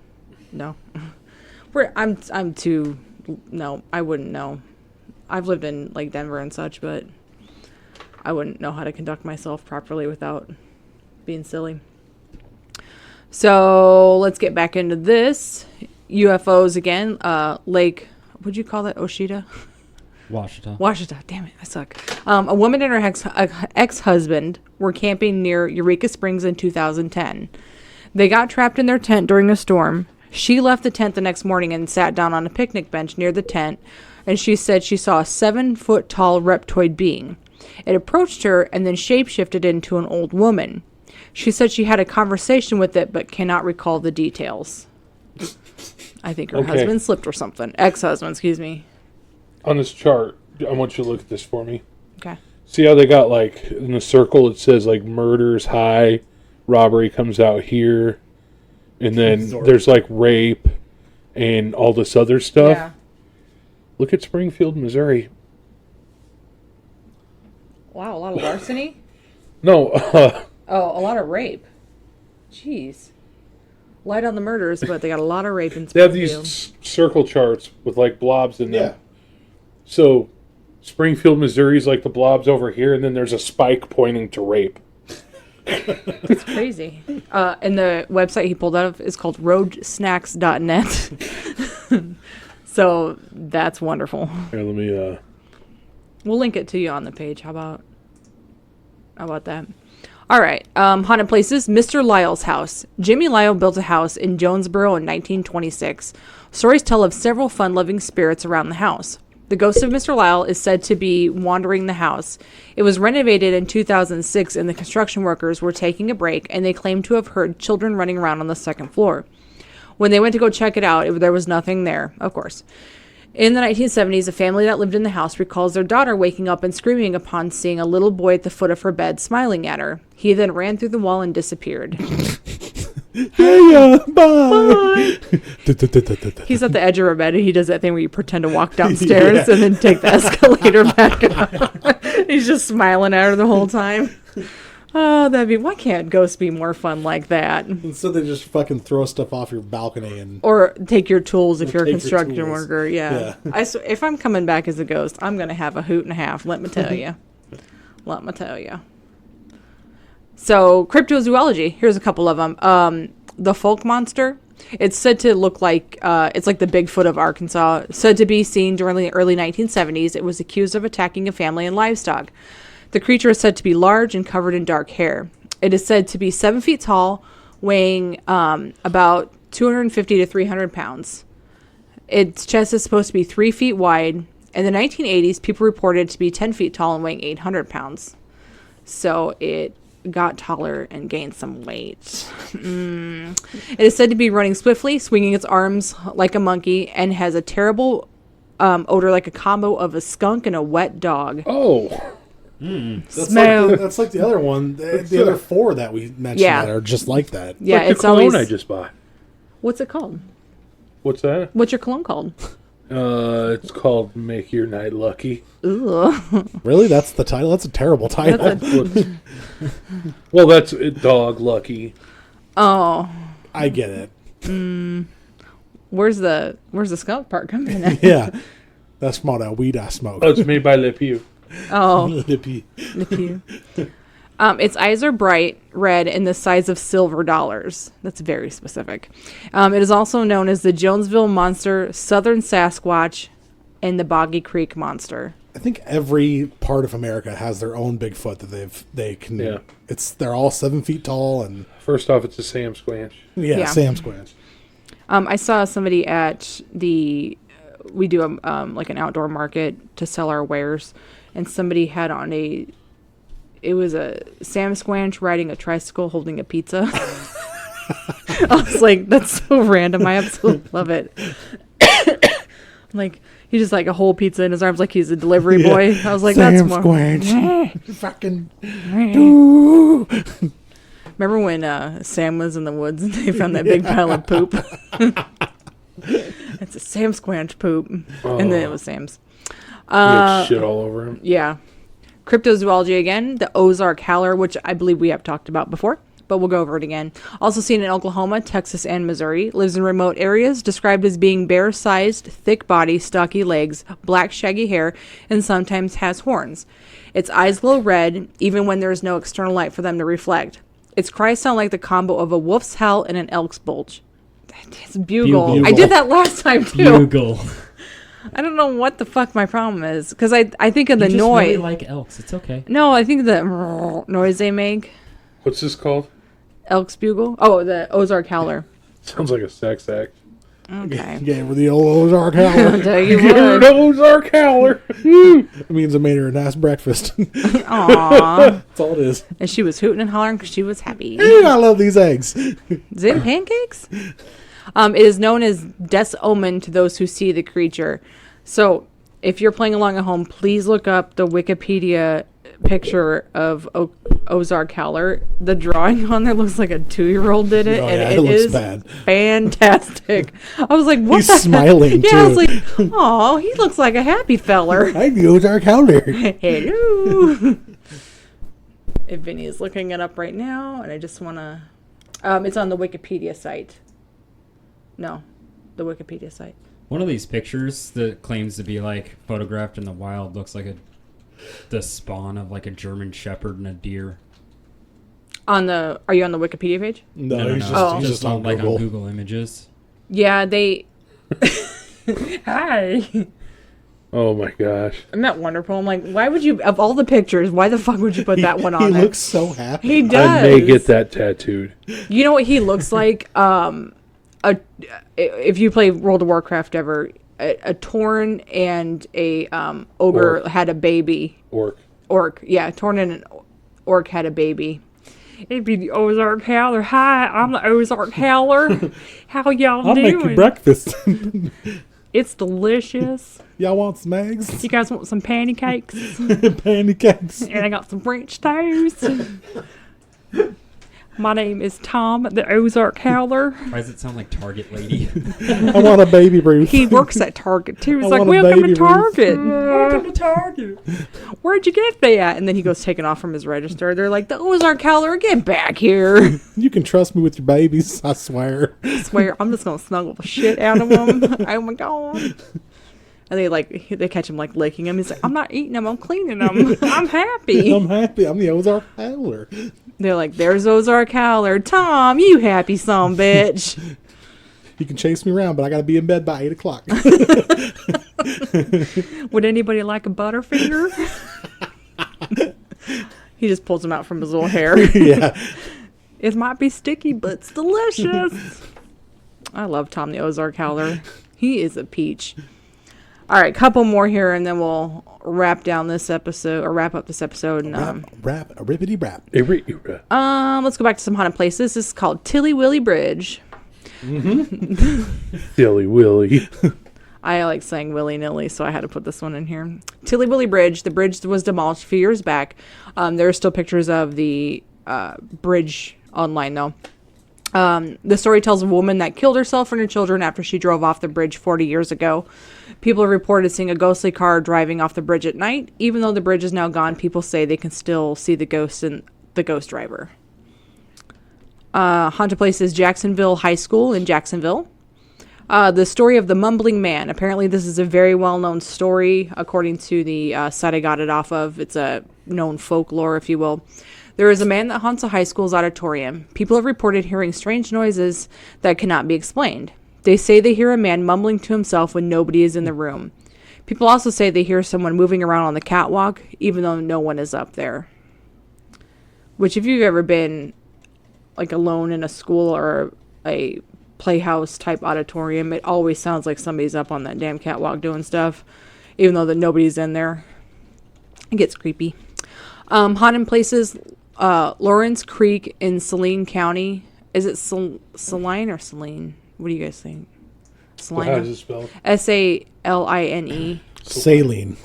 No, I'm too. No, I wouldn't know. I've lived in like Denver and such, but I wouldn't know how to conduct myself properly without being silly. So let's get back into this. UFOs again. Lake, what'd you call that? Oshita? Washita. Damn it, I suck. A woman and her ex-husband were camping near Eureka Springs in 2010. They got trapped in their tent during a storm. She left the tent the next morning and sat down on a picnic bench near the tent, and she said she saw a 7-foot-tall reptoid being. It approached her and then shapeshifted into an old woman. She said she had a conversation with it but cannot recall the details. I think her husband slipped or something. Ex-husband, excuse me. On this chart, I want you to look at this for me. Okay. See how they got, like, in the circle it says, like, murder's high, robbery comes out here, and then there's, like, rape and all this other stuff. Yeah. Look at Springfield, Missouri. Wow, a lot of larceny? No, Oh, a lot of rape. Jeez. Light on the murders, but they got a lot of rape in they have Springfield. these circle charts with, like, blobs in them. Yeah. So, Springfield, Missouri is like the blobs over here, and then there's a spike pointing to rape. It's crazy. And the website he pulled out of is called roadsnacks.net. So that's wonderful. Here, let me, We'll link it to you on the page. How about that? All right. Haunted places. Mr. Lyle's house. Jimmy Lyle built a house in Jonesboro in 1926. Stories tell of several fun-loving spirits around the house. The ghost of Mr. Lyle is said to be wandering the house. It was renovated in 2006, and the construction workers were taking a break, and they claimed to have heard children running around on the second floor. When they went to go check it out, there was nothing there, of course. In the 1970s, a family that lived in the house recalls their daughter waking up and screaming upon seeing a little boy at the foot of her bed smiling at her. He then ran through the wall and disappeared. Yeah, bye. He's at the edge of her bed, and he does that thing where you pretend to walk downstairs and then take the escalator back up. He's just smiling at her the whole time. Oh, why can't ghosts be more fun like that? So they just fucking throw stuff off your balcony and... Or take your tools if you're a Take your construction tools. worker. Yeah. If I'm coming back as a ghost, I'm going to have a hoot and a half, let me tell you. So, cryptozoology. Here's a couple of them. The folk monster. It's said to look like, it's like the Bigfoot of Arkansas. Said to be seen during the early 1970s. It was accused of attacking a family and livestock. The creature is said to be large and covered in dark hair. It is said to be 7 feet tall, weighing about 250 to 300 pounds. Its chest is supposed to be 3 feet wide. In the 1980s, people reported it to be 10 feet tall and weighing 800 pounds. So it got taller and gained some weight. It is said to be running swiftly, swinging its arms like a monkey, and has a terrible odor like a combo of a skunk and a wet dog. oh, That's like the other one. The other four that we mentioned that are just like that. Yeah, like it's the cologne always... I just bought. What's it called? What's that? What's your cologne called? It's called Make Your Night Lucky. Ugh. Really? That's the title? That's a terrible title. Well, that's it, Dog Lucky. Oh. I get it. Where's the skunk part coming in? Yeah. That's not that weed I smoke. Oh, it's made by Le Pew. Oh. Lippy. Its eyes are bright red and the size of silver dollars. That's very specific. It is also known as the Jonesville Monster, Southern Sasquatch, and the Boggy Creek Monster. I think every part of America has their own Bigfoot that they can. Yeah. They're all 7 feet tall and First off, it's a Sam Squanch. Yeah. Sam Squanch. I saw somebody at we do like an outdoor market to sell our wares, and somebody had on it was a Sam Squanch riding a tricycle holding a pizza. I was like, that's so random. I absolutely love it. Like, he just like a whole pizza in his arms like he's a delivery boy. I was like, Sam that's more... Squanch. Fucking... Remember when Sam was in the woods and they found that big pile of poop? It's a Sam Squanch poop. And then it was Sam's. He had shit all over him. Yeah. Cryptozoology again. The Ozark Howler, which I believe we have talked about before, but we'll go over it again. Also seen in Oklahoma, Texas, and Missouri. Lives in remote areas. Described as being bear-sized, thick body, stocky legs, black shaggy hair, and sometimes has horns. Its eyes glow red, even when there is no external light for them to reflect. Its cries sound like the combo of a wolf's howl and an elk's bulge. It's bugle. I did that last time, too. Bugle. I don't know what the fuck my problem is, because I think of the You just noise. really like elks. It's okay. No, I think the noise they make. What's this called? Elk's bugle. Oh, the Ozark Howler. Sounds like a sex act. Okay. Yeah, with the old Ozark I'll Howler. tell you Give her an what. Ozark Howler. It means I made her a nice breakfast. Aww. That's all it is. And she was hooting and hollering because she was happy. Hey, I love these eggs. Is it pancakes? It is known as Death's Omen to those who see the creature. So, if you're playing along at home, please look up the Wikipedia picture of Ozark Howler. The drawing on there looks like a 2-year-old did it, and it is bad. Fantastic. I was like, what? He's smiling, yeah, too. I was like, oh, he looks like a happy feller. I'm the Ozark Howler. Hello. If Vinny is looking it up right now, and I just want to... it's on the Wikipedia site. No, the Wikipedia site. One of these pictures that claims to be like photographed in the wild looks like the spawn of like a German Shepherd and a deer. Are you on the Wikipedia page? No, he's just on like Google. on Google Images. Yeah, they... Hi. Oh my gosh. Isn't that wonderful? I'm like, why would you, of all the pictures, why the fuck would you put that one on there? He looks so happy. He does. I may get that tattooed. You know what he looks like? If you play World of Warcraft ever, a Tauren and a ogre had a baby. Orc. Yeah, Tauren and an orc had a baby. It'd be the Ozark Howler. Hi, I'm the Ozark Howler. How y'all I'll doing? make you breakfast. It's delicious. Y'all want some eggs? You guys want some pancakes? Pancakes. And I got some French toast. My name is Tom, the Ozark Howler. Why does it sound like Target lady? I want a baby Bruce. He works at Target too. He's I like, want a welcome to baby Target. Welcome to Target. Where'd you get that? And then he goes taking off from his register. They're like, the Ozark Howler, get back here. You can trust me with your babies, I swear. I swear, I'm just going to snuggle the shit out of him. Oh my God. And they catch him like licking him. He's like, I'm not eating them, I'm cleaning them. I'm happy. I'm happy. I'm the Ozark Howler. They're like, there's Ozark Howler. Tom, you happy son bitch. You can chase me around, but I got to be in bed by 8 o'clock. Would anybody like a Butterfinger? He just pulls them out from his little hair. Yeah. It might be sticky, but it's delicious. I love Tom the Ozark Howler. He is a peach. All right, couple more here, and then we'll wrap up this episode. And Rippity rap. let's go back to some haunted places. This is called Tilly Willy Bridge. Tilly Willy. I like saying willy-nilly, so I had to put this one in here. Tilly Willy Bridge. The bridge was demolished a few years back. There are still pictures of the bridge online, though. The story tells a woman that killed herself and her children after she drove off the bridge 40 years ago. People have reported seeing a ghostly car driving off the bridge at night. Even though the bridge is now gone, people say they can still see the ghost and the ghost driver. Haunted place is Jacksonville High School in Jacksonville. The story of the mumbling man. Apparently this is a very well-known story, according to the site I got it off of. It's a known folklore, if you will. There is a man that haunts a high school's auditorium. People have reported hearing strange noises that cannot be explained. They say they hear a man mumbling to himself when nobody is in the room. People also say they hear someone moving around on the catwalk, even though no one is up there. Which, if you've ever been like alone in a school or a playhouse type auditorium, it always sounds like somebody's up on that damn catwalk doing stuff, even though that nobody's in there. It gets creepy. Haunted places, Lawrence Creek in Saline County. Is it Saline or Saline? What do you guys think? Saline. How does it spell? Saline. Saline.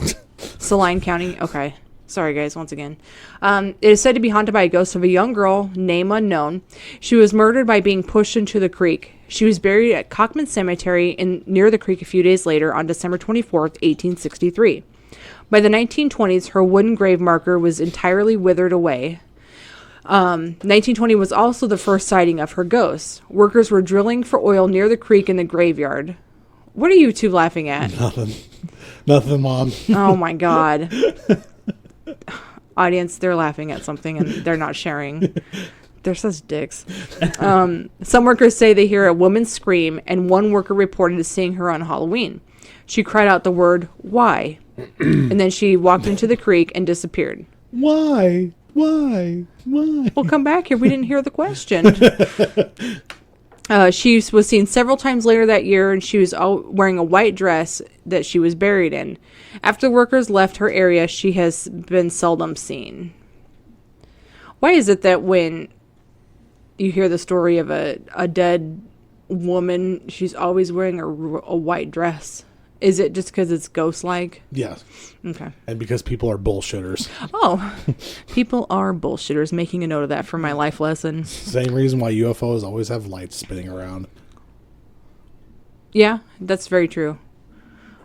Saline County. Okay. Sorry, guys, once again. It is said to be haunted by a ghost of a young girl, name unknown. She was murdered by being pushed into the creek. She was buried at Cockman Cemetery near the creek a few days later on December 24th, 1863. By the 1920s, her wooden grave marker was entirely withered away. 1920 was also the first sighting of her ghost. Workers were drilling for oil near the creek in the graveyard. What are you two laughing at? Nothing, Mom. Oh, my God. Audience, they're laughing at something and they're not sharing. They're such dicks. Some workers say they hear a woman scream, and one worker reported seeing her on Halloween. She cried out the word, "Why?" and then she walked into the creek and disappeared. Why? Why? Well, come back here. We didn't hear the question. She was seen several times later that year, and she was wearing a white dress that she was buried in. After the workers left her area, she has been seldom seen. Why is it that when you hear the story of a dead woman, she's always wearing a white dress. Is it just because it's ghost-like? Yes. Okay. And because people are bullshitters. Oh, people are bullshitters. Making a note of that for my life lesson. Same reason why UFOs always have lights spinning around. Yeah, that's very true.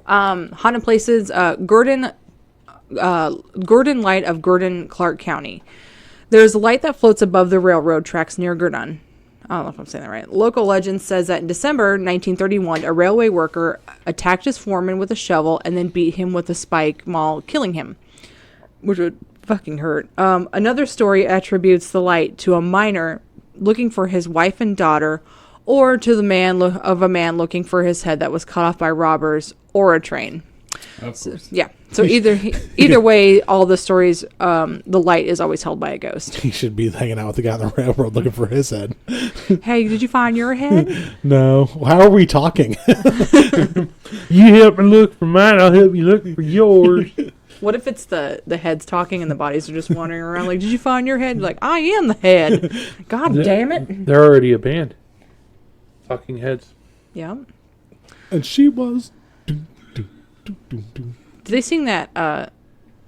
Haunted places, Gordon Light of Gordon, Clark County. There's a light that floats above the railroad tracks near Gordon. I don't know if I'm saying that right. Local legend says that in December 1931, a railway worker attacked his foreman with a shovel and then beat him with a spike while killing him, which would fucking hurt. Another story attributes the light to a miner looking for his wife and daughter, or to the man of a man looking for his head that was cut off by robbers or a train. Of course. Yeah. So either way, all the stories, the light is always held by a ghost. He should be hanging out with the guy on the railroad looking for his head. Hey, did you find your head? No. How are we talking? You help me look for mine, I'll help you look for yours. What if it's the heads talking and the bodies are just wandering around like, did you find your head? Like, I am the head. God damn it. They're already a band. Talking Heads. Yeah. And she was... Did they sing that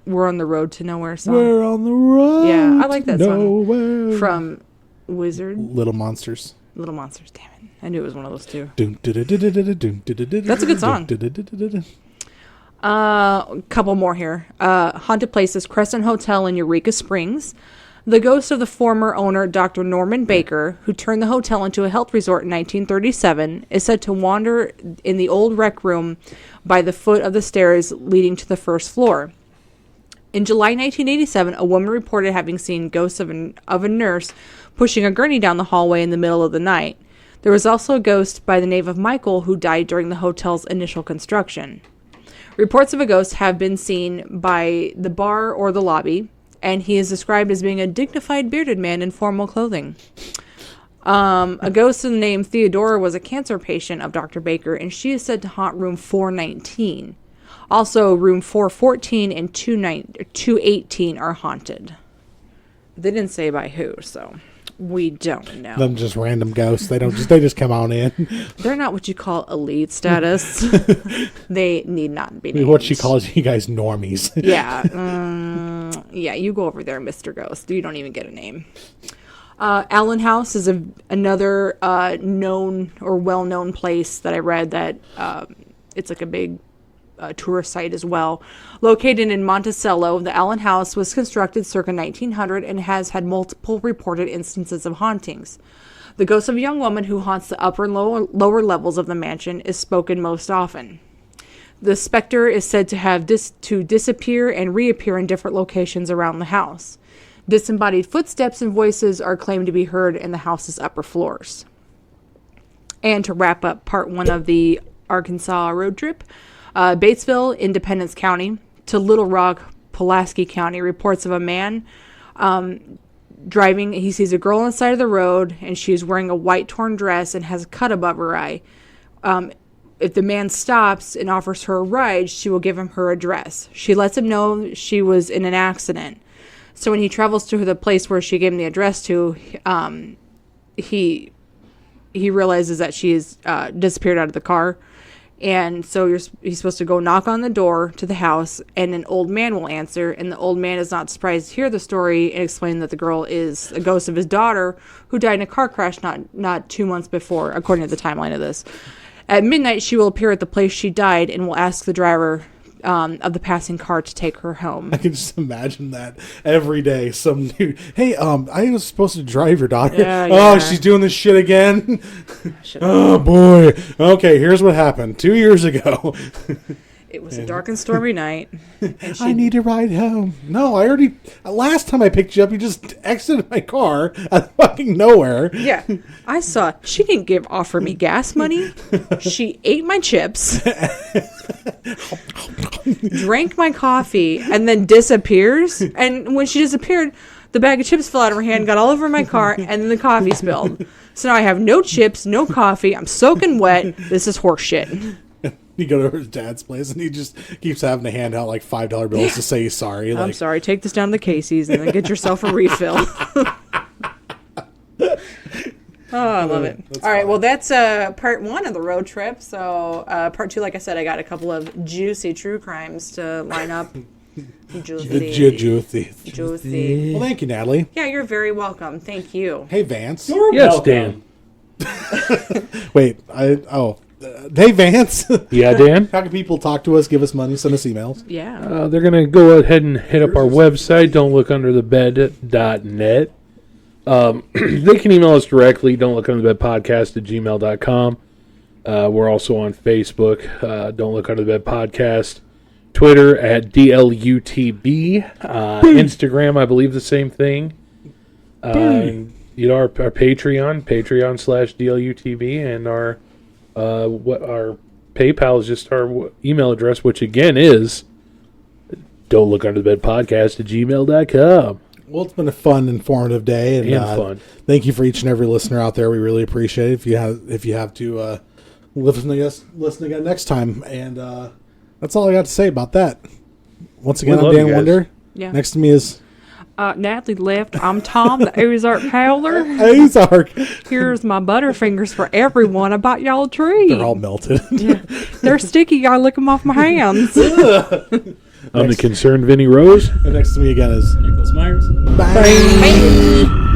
We're on the Road to Nowhere song? We're on the road. Yeah, I like that nowhere. song. From Wizard? Little Monsters. Little Monsters, damn it. I knew it was one of those two. That's That's a good song. Couple more here. Haunted Places, Crescent Hotel in Eureka Springs. The ghost of the former owner, Dr. Norman Baker, who turned the hotel into a health resort in 1937, is said to wander in the old rec room by the foot of the stairs leading to the first floor. In July 1987, a woman reported having seen ghosts of a nurse pushing a gurney down the hallway in the middle of the night. There was also a ghost by the name of Michael who died during the hotel's initial construction. Reports of a ghost have been seen by the bar or the lobby, and he is described as being a dignified bearded man in formal clothing. A ghost named Theodora was a cancer patient of Dr. Baker, and she is said to haunt room 419. Also, room 414 and 218 are haunted. They didn't say by who, so we don't know. Them just random ghosts. They just come on in. They're not what you call elite status. They need not be named. What she calls you guys normies. Yeah. Yeah, you go over there, Mr. Ghost. You don't even get a name. Allen House is another known or well-known place that I read that it's like a big tourist site as well. Located in Monticello, the Allen House was constructed circa 1900 and has had multiple reported instances of hauntings. The ghost of a young woman who haunts the upper and lower levels of the mansion is spoken most often. The specter is said to have disappear and reappear in different locations around the house. Disembodied footsteps and voices are claimed to be heard in the house's upper floors. And to wrap up part one of the Arkansas road trip, Batesville, Independence County, to Little Rock, Pulaski County, reports of a man driving. He sees a girl on the side of the road, and she is wearing a white torn dress and has a cut above her eye. If the man stops and offers her a ride, she will give him her address. She lets him know she was in an accident. So when he travels to the place where she gave him the address to, he realizes that she has disappeared out of the car. And so he's supposed to go knock on the door to the house, and an old man will answer. And the old man is not surprised to hear the story and explain that the girl is a ghost of his daughter who died in a car crash not 2 months before, according to the timeline of this. At midnight, she will appear at the place she died and will ask the driver of the passing car to take her home. I can just imagine that every day. Some dude, hey, I was supposed to drive your daughter. Yeah. Oh, she's doing this shit again. Oh boy. Okay, here's what happened 2 years ago. It was a dark and stormy night. And I need to ride home. No, last time I picked you up, you just exited my car out of fucking nowhere. Yeah, I saw. She didn't offer me gas money. She ate my chips, drank my coffee, and then disappears. And when she disappeared, the bag of chips fell out of her hand, got all over my car, and then the coffee spilled. So now I have no chips, no coffee. I'm soaking wet. This is horse shit. You go to his dad's place, and he just keeps having to hand out like $5 bills to say he's sorry. I'm sorry. Take this down to Casey's and then get yourself a refill. Oh, I love it. All right, well, that's part 1 of the road trip. So part 2, like I said, I got a couple of juicy true crimes to line up. Juicy. Well, thank you, Natalie. Yeah, you're very welcome. Thank you. Hey, Vance. Yes, Dan. Wait, hey, Vance. Yeah, Dan. How can people talk to us, give us money, send us emails? Yeah. They're going to go ahead and hit up our website, don'tlookunderthebed.net. They can email us directly, don'tlookunderthebedpodcast@gmail.com. We're also on Facebook, Don't Look Under the Bed Podcast. Twitter at DLUTB. Instagram, I believe the same thing. Our Patreon, Patreon/DLUTB, and our PayPal is just our email address, which again is don'tlookunderthebedpodcast@gmail.com. Well, it's been a fun, informative day, and fun. Thank you for each and every listener out there. We really appreciate it. If you have to listen again next time, and that's all I got to say about that. Once again, I'm Dan Wonder. Yeah. Next to me is Natalie left. I'm Tom, the Ozark Howler. Ozark. Here's my Butterfingers for everyone. I bought y'all a treat. They're all melted. Yeah. They're sticky. You gotta lick them off my hands. I'm the concerned Vinny Rose. And next to me again is Nicholas Myers. Bye. Bye.